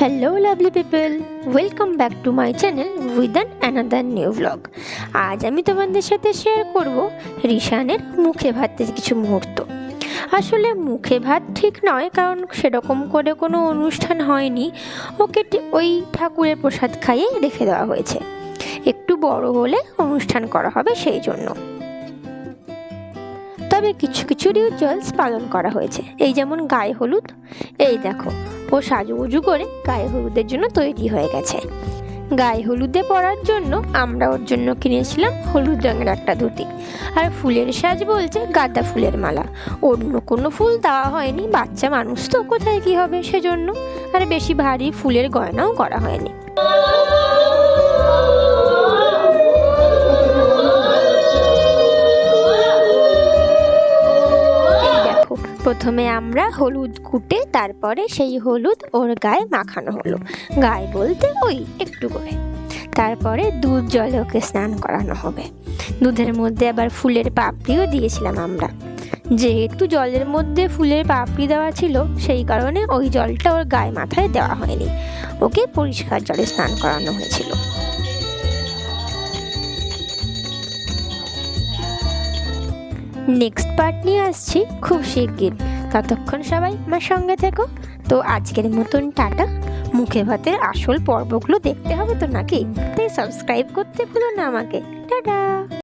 Hello lovely people, welcome back to my channel with another new vlog. আজ আমি তোমাদের সাথে শেয়ার করব রিশানের মুখে ভাতের কিছু মুহূর্ত। আসলে মুখে ভাত ঠিক নয়, কারণ সেরকম করে কোনো অনুষ্ঠান হয়নি। ওকে ওই ঠাকুরের প্রসাদ খাইয়ে রেখে দেওয়া হয়েছে, একটু বড় হলে অনুষ্ঠান করা হবে সেই জন্য। তবে কিছু কিছু রিচুয়ালস পালন করা হয়েছে, এই যেমন গায়ে হলুদ। এই দেখো, ও সাজুগুজু করে গায়ে হলুদের জন্য তৈরি হয়ে গেছে। গায়ে হলুদে পরার জন্য আমরা ওর জন্য কিনেছিলাম হলুদ রঙের একটা ধুতি, আর ফুলের সাজ বলছে গাঁদা ফুলের মালা। অন্য কোনো ফুল দেওয়া হয়নি, বাচ্চা মানুষ তো কোথায় কি হবে সেজন্য। আর বেশি ভারী ফুলের গয়নাও করা হয়নি। প্রথমে আমরা হলুদ কুটে তারপরে সেই হলুদ ওর গায়ে মাখানো হলো। গায়ে বলতে ওই একটু করে। তারপরে দুধ জলে ওকে স্নান করানো হবে। দুধের মধ্যে আবার ফুলের পাপড়িও দিয়েছিলাম আমরা। যেহেতু জলের মধ্যে ফুলের পাপড়ি দেওয়া ছিল, সেই কারণে ওই জলটা ওর গায়ে মাথায় দেওয়া হয়নি, ওকে পরিষ্কার জলে স্নান করানো হয়েছিল। নেক্সট পার্ট নিয়ে আসছি খুব শিগগির, ততক্ষণ সবাই আমার সঙ্গে থেকো। তো আজকের মতন টাটা। মুখে ভাতের আসল পর্বগুলো দেখতে হবে তো নাকি, তাই সাবস্ক্রাইব করতে ভুলো না আমাকে। টাটা।